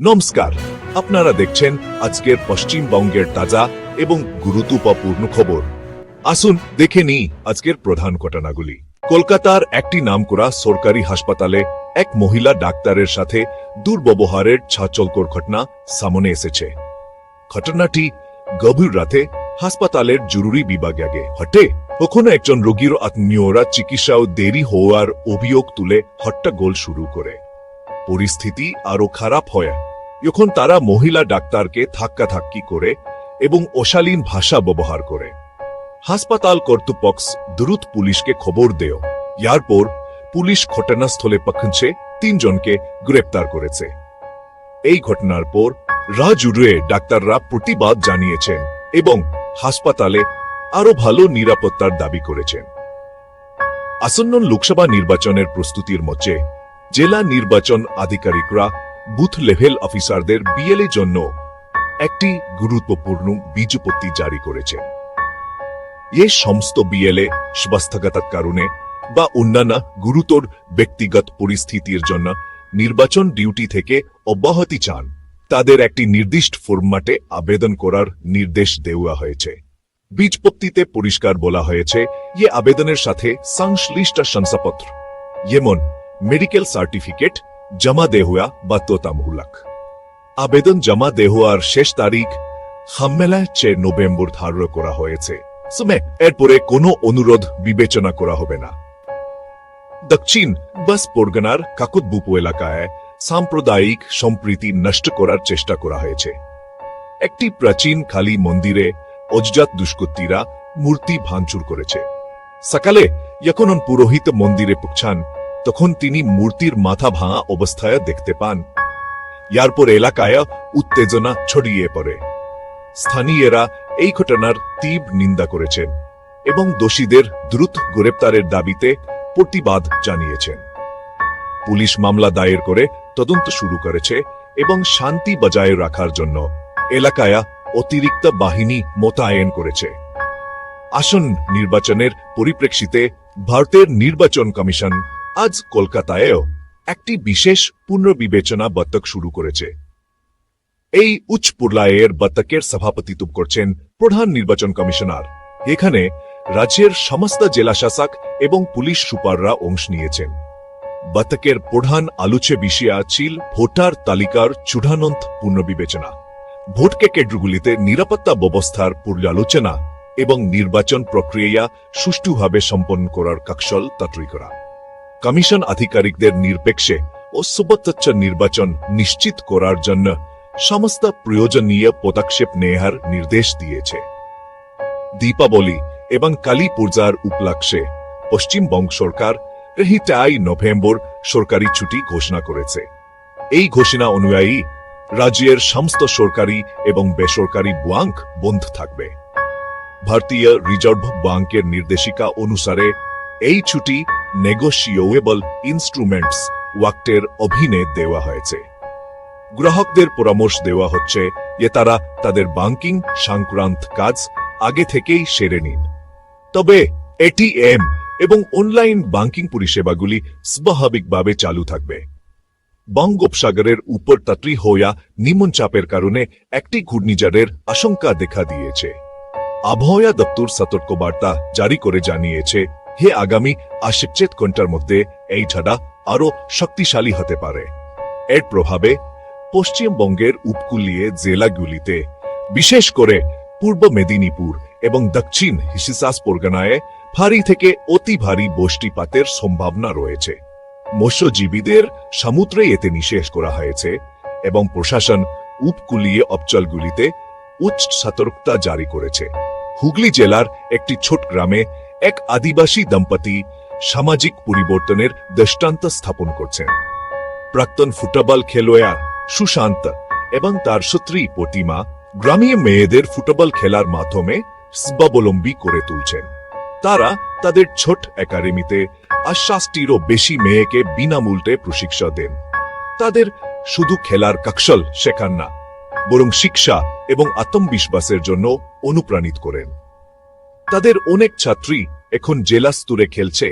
নমস্কার, আপনারা দেখছেন আজকের পশ্চিমবঙ্গের তাজা এবং গুরুত্বপূর্ণ খবর। আসুন দেখে নিই আজকের প্রধান ঘটনাগুলি। কলকাতার একটি নামকরা সরকারি হাসপাতালে এক মহিলা ডাক্তারের সাথে দুর্ব্যবহারের চাঞ্চল্যকর ঘটনা সামনে এসেছে। ঘটনাটি গভীর রাতে হাসপাতালের জরুরি বিভাগে ঘটে। কখনো একজন রোগীর আত্মীয়রা চিকিৎসাও দেরি হওয়ার অভিযোগ তুলে হট্টগোল শুরু করে। পরিস্থিতি আরো খারাপ হয় যখন তারা মহিলা ডাক্তারকে ধাক্কাধাক্কি করে এবং অশালীন ভাষা ব্যবহার করে। হাসপাতাল কর্তৃপক্ষ দ্রুত পুলিশকে খবর দেয়। এরপর পুলিশ ঘটনাস্থলে পৌঁছে 3 জনকে গ্রেপ্তার করেছে। এই ঘটনার পর রাজুড়ে ডাক্তাররা প্রতিবাদ জানিয়েছেন এবং হাসপাতালে আরো ভালো নিরাপত্তার দাবি করেছেন। আসন্ন লোকসভা নির্বাচনের প্রস্তুতির মধ্যে জেলা নির্বাচন আধিকারিকরা বুথ লেভেল অফিসারদের বিএলএ জন্য একটি গুরুত্বপূর্ণ বিজ্ঞপ্তি জারি করেছেন। এই সমস্ত বিএলএ স্বাস্থ্যগত কারণে বা অন্যান্য গুরুতর ব্যক্তিগত পরিস্থিতির জন্য নির্বাচন ডিউটি থেকে অব্যাহতি চান, তাদের একটি নির্দিষ্ট ফরম্যাটে আবেদন করার নির্দেশ দেওয়া হয়েছে। বিজ্ঞপ্তিতে পরিষ্কার বলা হয়েছে যে আবেদনের সাথে সংশ্লিষ্ট শংসাপত্র যেমন মেডিকেল সার্টিফিকেট জমা দেওয়া বাধ্যতামূলক। আবেদন জমা দেওয়ার শেষ তারিখ 6 নভেম্বর ধার্য করা হয়েছে। এরপরে কোনো অনুরোধ বিবেচনা করা হবে না। দক্ষিণ চব্বিশ পরগনার কাকতবুপু এলাকায় সাম্প্রদায়িক সম্প্রীতি নষ্ট করার চেষ্টা করা হয়েছে। একটি প্রাচীন কালী মন্দিরে অজ্ঞাত দুষ্কৃতীরা মূর্তি ভাঙচুর করেছে। সকালে যখন পুরোহিত মন্দিরে পৌঁছান তখন তিনি মূর্তির মাথা ভাঙা অবস্থায় দেখতে পান। এরপর এলাকায় উত্তেজনা ছড়িয়ে পড়ে। স্থানীয়রা এই ঘটনার তীব্র নিন্দা করেছেন এবং দোষীদের দ্রুত গ্রেপ্তারের দাবিতে প্রতিবাদ জানিয়েছেন। পুলিশ মামলা দায়ের করে তদন্ত শুরু করেছে এবং শান্তি বজায় রাখার জন্য এলাকায় অতিরিক্ত বাহিনী মোতায়েন করেছে। আসন্ন নির্বাচনের পরিপ্রেক্ষিতে ভারতের নির্বাচন কমিশন আজ কলকাতায়ও একটি বিশেষ পুনর্বিবেচনা বৈঠক শুরু করেছে। এই উচ্চ পর্যায়ের বৈঠকের সভাপতিত্ব করছেন প্রধান নির্বাচন কমিশনার। এখানে রাজ্যের সমস্ত জেলাশাসক এবং পুলিশ সুপাররা অংশ নিয়েছেন। বৈঠকের প্রধান আলোচ্য বিষয় ছিল ভোটার তালিকার চূড়ান্ত পুনর্বিবেচনা, ভোট কেন্দ্রগুলিতে নিরাপত্তা ব্যবস্থার পর্যালোচনা এবং নির্বাচন প্রক্রিয়া সুষ্ঠুভাবে সম্পন্ন করার কৌশল তৈরি করা। কমিশন আধিকারিকদের নিরপেক্ষ ও সুবচ্ছ নির্বাচন নিশ্চিত করার জন্য সমস্ত প্রয়োজনীয় পদক্ষেপ নেওয়ার নির্দেশ দিয়েছে। দীপাবলি এবং কালী পূজার উপলক্ষে পশ্চিমবঙ্গ সরকার 3 নভেম্বর সরকারি ছুটি ঘোষণা করেছে। এই ঘোষণা অনুযায়ী রাজ্যের সমস্ত সরকারি এবং বেসরকারি ব্যাংক বন্ধ থাকবে। ভারতীয় রিজার্ভ ব্যাংকের নির্দেশিকা অনুসারে এই ছুটি নেগোশিয়েবল ইনস্ট্রুমেন্টস ওয়াক্টের অধীনে দেওয়া হয়েছে। গ্রাহকদের পরামর্শ দেওয়া হচ্ছে যে তারা তাদের ব্যাংকিং সংক্রান্ত কাজ আগে থেকেই সেরে নিন। তবে এটিএম এবং অনলাইন ব্যাংকিং পরিষেবাগুলি স্বাভাবিকভাবে চালু থাকবে। বঙ্গোপসাগরের উপর তৈরি হওয়া নিম্নচাপের কারণে একটি ঘূর্ণিঝড়ের আশঙ্কা দেখা দিয়েছে। আবহাওয়া দপ্তর সতর্কবার্তা জারি করে জানিয়েছে যে আগামী 48 ঘন্টার মধ্যে এই ঝড় আরো শক্তিশালী হতে পারে। এর প্রভাবে পশ্চিমবঙ্গের উপকূলীয় জেলাগুলিতে, বিশেষ করে পূর্ব মেদিনীপুর এবং দক্ষিণ 24 পরগনায় ভারী থেকে অতি ভারী বৃষ্টিপাতের সম্ভাবনা রয়েছে। মৎস্যজীবীদের সমুদ্রে যেতে নিষেধ করা হয়েছে এবং প্রশাসন উপকূলীয় অঞ্চলগুলিতে উচ্চ সতর্কতা জারি করেছে। হুগলি জেলার একটি ছোট গ্রামে এক আদিবাসী দম্পতি সামাজিক পরিবর্তনের দৃষ্টান্ত স্থাপন করছেন। প্রাক্তন ফুটবল খেলোয়াড় সুশান্ত এবং তার স্ত্রী প্রতিমা গ্রামীণ মেয়েদের ফুটবল খেলার মাধ্যমে স্বাবলম্বী করে তুলছেন। তারা তাদের ছোট একাডেমিতে 80টিরও বেশি মেয়েকে বিনামূল্যে প্রশিক্ষণ দেন। তাদের শুধু খেলার কৌশল শেখান না, বরং শিক্ষা এবং আত্মবিশ্বাসের জন্য অনুপ্রাণিত করেন। তাদের অনেক ছাত্রী এখন জেলা স্তরে খেলছে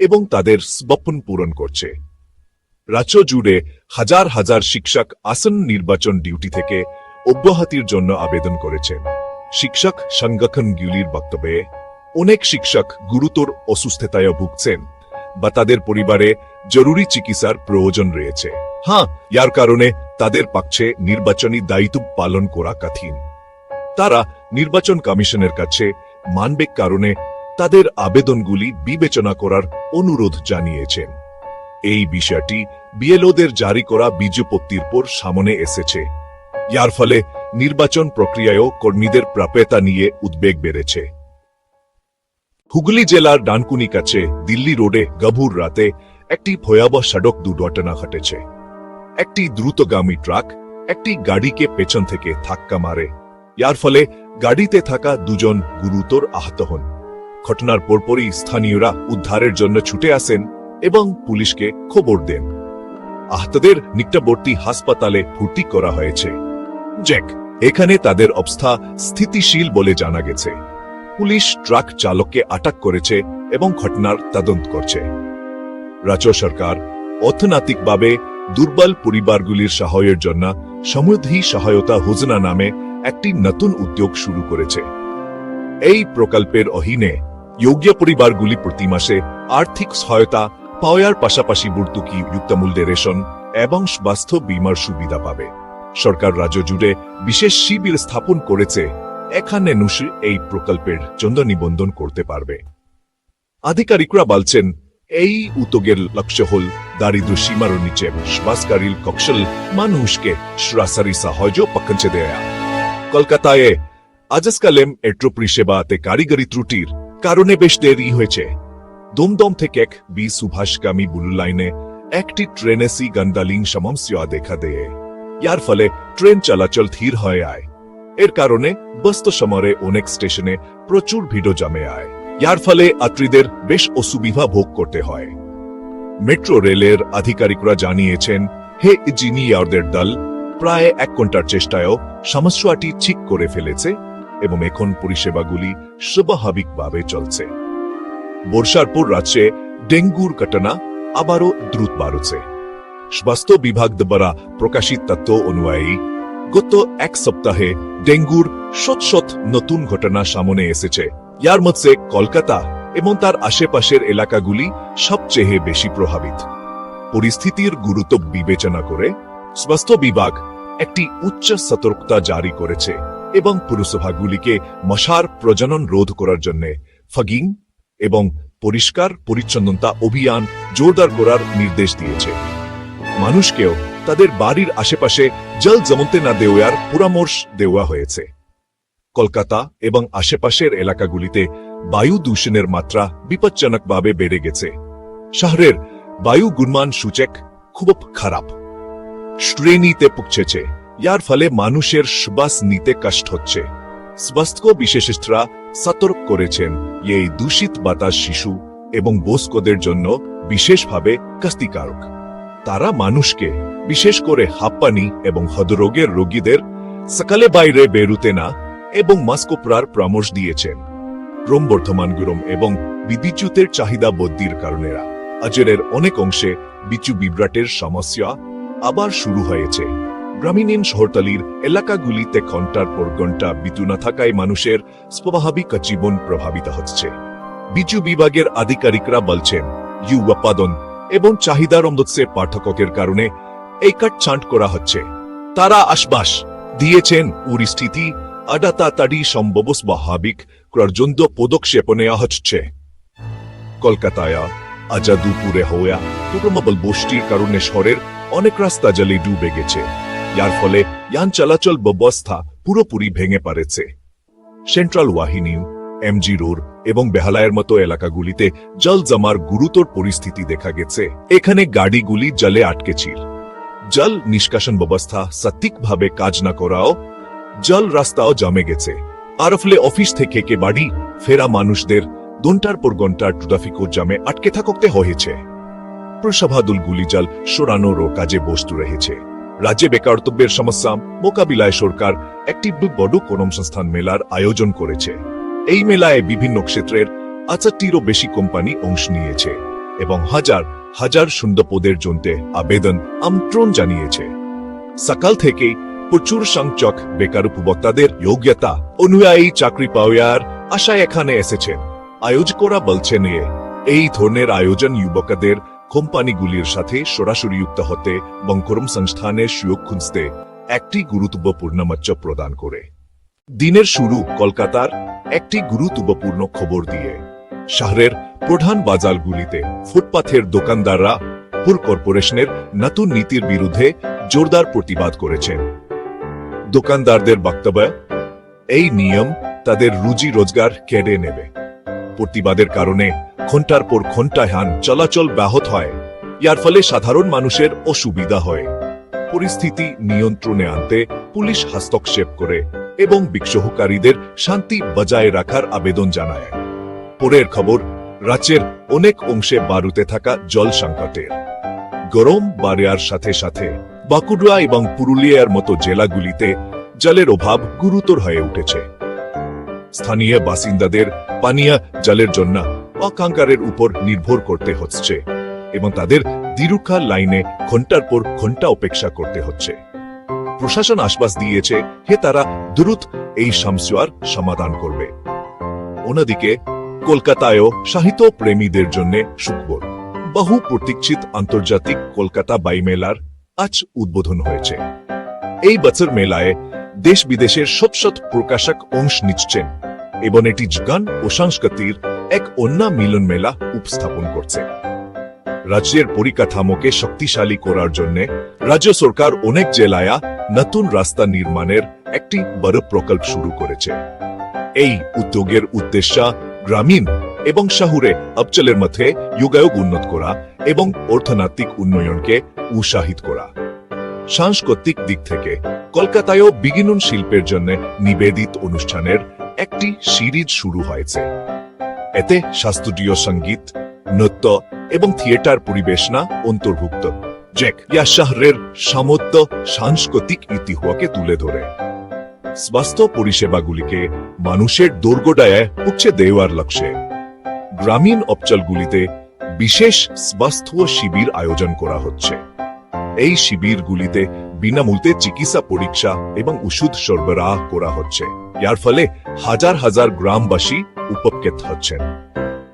এবং তাদের স্বপ্ন পূরণ করছে। রাজ্য জুড়ে হাজার হাজার শিক্ষক আসন্ন নির্বাচন ডিউটি থেকে অব্যাহতির জন্য আবেদন করেছেন। শিক্ষক সংগঠনগুলির বক্তব্যে অনেক শিক্ষক গুরুতর অসুস্থতায় ভুগছেন বা তাদের পরিবারে জরুরি চিকিৎসার প্রয়োজন রয়েছে। ইয়ার কারণে তাদের পক্ষে নির্বাচনী দায়িত্ব পালন করা কঠিন। তারা নির্বাচন কমিশনের কাছে মানবিক কারণে তাদের আবেদনগুলি বিবেচনা করার অনুরোধ জানিয়েছেন। এই বিষয়টি বিএলওদের জারি করা বিজ্ঞপ্তির পর সামনে এসেছে। ইয়ার ফলে নির্বাচন প্রক্রিয়ায়ও কর্মীদের প্রাপ্যতা নিয়ে উদ্বেগ বেড়েছে। হুগলি জেলার ডানকুনি কাছে দিল্লি রোডে গভীর রাতে একটি ভয়াবহ সড়ক দুর্ঘটনা ঘটেছে। একটি দ্রুতগামী ট্রাক একটি গাড়িকে পেছন থেকে ধাক্কা মারে। ইয়ার ফলে গাড়িতে থাকা দুজন গুরুতর আহত হন। ঘটনার পরপরই স্থানীয়রা উদ্ধারের জন্য ছুটে আসেন এবং পুলিশকে খবর দেন। আহতদের নিকটবর্তী হাসপাতালে ভর্তি করা হয়েছে। এখানে তাদের অবস্থা স্থিতিশীল বলে জানা গেছে। পুলিশ ট্রাক চালককে আটক করেছে এবং ঘটনার তদন্ত করছে। রাজ্য সরকার অর্থনৈতিকভাবে দুর্বল পরিবারগুলির সহায়ের জন্য সমৃদ্ধি সহায়তা যোজনা নামে একটি নতুন উদ্যোগ শুরু করেছে। এই প্রকল্পের অধীনে যোগ্য পরিবারগুলি প্রতি মাসে আর্থিক সহায়তা পাওয়ার পাশাপাশি ভর্তুকি যুক্তমূল্যে রেশন এবং স্বাস্থ্য বীমার সুবিধা পাবে। সরকার রাজ্য জুড়ে বিশেষ শিবির স্থাপন করেছে। এখানে মানুষ এই প্রকল্পের জন্য নিবন্ধন করতে পারবে। আধিকারিকরা বলছেন এই উদ্যোগের লক্ষ্য হল দারিদ্র সীমার নিচে বসবাসকারী কৌশল মানুষকে সরাসরি সাহায্য পৌঁছে দেয়া। কলকাতায় আজকালেম মেট্রো পরিষেবাতে কারিগরি ত্রুটির কারণে বেশ দেরি হয়েছে। দমদম থেকে এক সুভাষগামী বুলু লাইনে একটি ট্রেনে গন্ডালিং সমস্যা দেখা দেয়। ইয়ার ফলে ট্রেন চলাচল ধীর হয়ে আয়। এর কারণে ব্যস্ত সময়ে অনেক স্টেশনে প্রচুর ভিড় জমে আয়। ইয়ার ফলে যাত্রীদের বেশ অসুবিধা ভোগ করতে হয়। মেট্রো রেলের আধিকারিকরা জানিয়েছেন হে ইঞ্জিনিয়ারদের দল প্রায় 1 ঘন্টার চেষ্টায়ও সমস্যাটি ঠিক করে ফেলেছে এবং এখন পরিষেবাগুলি স্বাভাবিকভাবে চলছে। বর্ষার পর রাজ্যে ডেঙ্গুর ঘটনা আবারও দ্রুত বাড়ছে। স্বাস্থ্য বিভাগ দ্বারা প্রকাশিত তথ্য অনুযায়ী গত 1 সপ্তাহে ডেঙ্গুর শত নতুন ঘটনা সামনে এসেছে। ইয়ার মধ্যে কলকাতা এবং তার আশেপাশের এলাকাগুলি সবচেয়ে বেশি প্রভাবিত। পরিস্থিতির গুরুত্ব বিবেচনা করে স্বাস্থ্য বিভাগ একটি উচ্চ সতর্কতা জারি করেছে এবং পুরসভাগুলিকে মশার প্রজনন রোধ করার জন্য ফগিং এবং পরিষ্কার পরিচ্ছন্নতা অভিযান জোরদার করার নির্দেশ দিয়েছে। মানুষকেও তাদের বাড়ির আশেপাশে জল জমতে না দেওয়ার পরামর্শ দেওয়া হয়েছে। কলকাতা এবং আশেপাশের এলাকাগুলিতে বায়ু দূষণের মাত্রা বিপজ্জনকভাবে বেড়ে গেছে। শহরের বায়ু গুণমান সূচক খুব খারাপ শ্রেণীতে পৌঁছেছে। ইয়ার ফলে মানুষের শ্বাস নিতে কষ্ট হচ্ছে। স্বাস্থ্য বিশেষজ্ঞরা সতর্ক করেছেন এই দূষিত বাতাস শিশু এবং বয়স্কদের জন্য বিশেষভাবে ক্ষতিকারক। তারা মানুষকে বিশেষ করে হাঁপানি এবং হৃদরোগের রোগীদের সকালে বাইরে বেরোতে না এবং মাস্ক পরার পরামর্শ দিয়েছেন। ক্রমবর্ধমান গরম এবং বিদ্যুতের চাহিদা বৃদ্ধির কারণে রাজ্যের অনেক অংশে বিদ্যুৎ বিভ্রাটের সমস্যা আবার শুরু হয়েছে। গ্রামীণ শহরতলির এলাকাগুলিতে ঘন্টার পর ঘন্টা বিদ্যুৎ না থাকায় মানুষের স্বাভাবিক জীবন প্রভাবিত হচ্ছে। বিদ্যুৎ বিভাগের আধিকারিকরা বলছেন উৎপাদন এবং চাহিদার মধ্যে পার্থক্যের কারণে এই কাটছাঁট করা হচ্ছে। তারা আশ্বাস দিয়েছেন পরিস্থিতি আরো তাড়াতাড়ি সম্ভব স্বাভাবিক করার জন্য পদক্ষেপ নেওয়া হচ্ছে। কলকাতায় আজ দুপুরে হওয়া প্রবল বৃষ্টির কারণে শহরের অনেক রাস্তা জলে ডুবে গেছে। ইয়ার ফলে যান চলাচল ব্যবস্থা পুরোপুরি ভেঙে পড়েছে। সেন্ট্রাল ওয়াহিনী, এমজি রোড এবং বেহালায়ের মতো এলাকাগুলিতে জল জমার গুরুতর পরিস্থিতি দেখা গেছে। এখানে গাড়িগুলি জলে আটকেছিল। জল নিষ্কাশন ব্যবস্থা সঠিকভাবে কাজ না করাও জল রাস্তাও জমে গেছে। আর ফলে অফিস থেকে বাড়ি ফেরা মানুষদের ঘন্টার পর ঘন্টা ট্রাফিক জ্যামে আটকে থাকতে হয়েছে। প্রসভাদলগুলি জল সরানোর কাজে ব্যস্ত রয়েছে। রাজ্যে বেকারত্বের সমস্যা মোকাবিলায় সরকার একটি বড় কর্মসংস্থান মেলার আয়োজন করেছে। এই মেলায় বিভিন্ন ক্ষেত্রের 68টিরও বেশি কোম্পানি অংশ নিয়েছে এবং হাজার হাজার শূন্য পদের জন্য আবেদন আমন্ত্রণ জানিয়েছে। সকাল থেকেই প্রচুর সংখ্যক বেকার উপভোক্তাদের যোগ্যতা অনুযায়ী চাকরি পাওয়ার আশায় এখানে এসেছেন। আয়োজকরা বলছেন এই ধরনের আয়োজন যুবকদের কোম্পানিগুলির সাথে সরাসরি যুক্ত হতে এবং কর্মসংস্থানের সুযোগ খুঁজতে একটি গুরুত্বপূর্ণ মঞ্চ প্রদান করে। দিনের শুরু কলকাতার একটি গুরুত্বপূর্ণ খবর দিয়ে। শহরের প্রধান বাজারগুলিতে ফুটপাথের দোকানদাররা পুর কর্পোরেশনের নতুন নীতির বিরুদ্ধে জোরদার প্রতিবাদ করেছেন। দোকানদারদের বক্তব্য, এই নিয়ম তাদের রুজি রোজগার কেড়ে নেবে। প্রতিবাদের কারণে ঘন্টার পর ঘন্টা যান চলাচল ব্যাহত হয়। ইয়ার ফলে সাধারণ মানুষের অসুবিধা হয়। পরিস্থিতি নিয়ন্ত্রণে আনতে পুলিশ হস্তক্ষেপ করে এবং বিক্ষোভকারীদের শান্তি বজায় রাখার আবেদন জানায়। পরের খবর, রাজ্যের অনেক অংশে বাড়তে থাকা জল সংকটের। গরম বাড়ার সাথে সাথে বাঁকুড়া এবং পুরুলিয়ার মতো জেলাগুলিতে জলের অভাব গুরুতর হয়ে উঠেছে। স্থানীয় বাসিন্দাদের পানীয় জলের জন্য অকাঙ্কারের উপর নির্ভর করতে হচ্ছে এবং তাদের দীর্ঘকাল লাইনে ঘন্টার পর ঘন্টা অপেক্ষা করতে হচ্ছে। প্রশাসন আশ্বাস দিয়েছে তারা দ্রুত এই সমস্যার সমাধান করবে। অন্যদিকে কলকাতায়ও সাহিত্য প্রেমীদের জন্য সুখবর। বহু প্রতীক্ষিত আন্তর্জাতিক কলকাতা বাইমেলার আজ উদ্বোধন হয়েছে। এই বছর মেলায় দেশ বিদেশের সব প্রকাশক অংশ নিচ্ছেন এবং এটি জ্ঞান ও সংস্কৃতির এক অন্য মিলন মেলা উপস্থাপন করছে। রাজ্যের পরিকাঠামোকে শক্তিশালী করার জন্য রাজ্য সরকার অনেক জেলায় নতুন রাস্তা নির্মাণের একটি বড় প্রকল্প শুরু করেছে। এই উদ্যোগের উদ্দেশ্য গ্রামীণ এবং শহুরে অঞ্চলের মধ্যে যোগাযোগ উন্নত করা এবং অর্থনৈতিক উন্নয়নকে উৎসাহিত করা। সাংস্কৃতিক দিক থেকে কলকাতায়ও বিজ্ঞান শিল্পের জন্য নিবেদিত অনুষ্ঠানের একটি সিরিজ শুরু হয়েছে। এতে শাস্ত্রীয় সঙ্গীত, নৃত্য এবং থিয়েটার পরিবেশনা অন্তর্ভুক্ত, যা শহরের সমৃদ্ধ সাংস্কৃতিক ইতিহাসকে তুলে ধরে। স্বাস্থ্য পরিষেবাগুলিকে মানুষের দোরগোড়ায় পৌঁছে দেওয়ার লক্ষ্যে গ্রামীণ অঞ্চলগুলিতে বিশেষ স্বাস্থ্য শিবির আয়োজন করা হচ্ছে। এই শিবিরগুলিতে বিনামূল্যে চিকিৎসা পরীক্ষা এবং ওষুধ সরবরাহ করা হচ্ছে। এর ফলে হাজার হাজার গ্রামবাসী উপকৃত হচ্ছেন।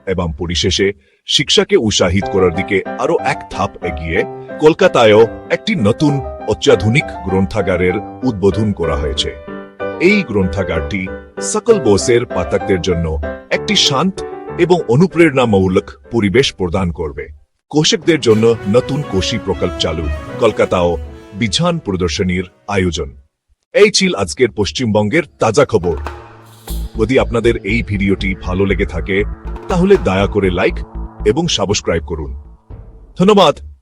এবং পরিশেষে শিক্ষাকে উৎসাহিত করার দিকে আরো এক ধাপ এগিয়ে কলকাতায়ও একটি নতুন অত্যাধুনিক গ্রন্থাগারের উদ্বোধন করা হয়েছে। এই গ্রন্থাগারটি সকল বয়সের পাঠকদের জন্য একটি শান্ত এবং অনুপ্রেরণামূলক পরিবেশ প্রদান করবে। কোষকদের জন্য নতুন কোষী প্রকল্প চালু, কলকাতাও বিজ্ঞান প্রদর্শনীর আয়োজন। এই ছিল আজকের পশ্চিমবঙ্গের তাজা খবর। যদি আপনাদের এই ভিডিওটি ভালো লেগে থাকে তাহলে দয়া করে লাইক এবং সাবস্ক্রাইব করুন। ধন্যবাদ।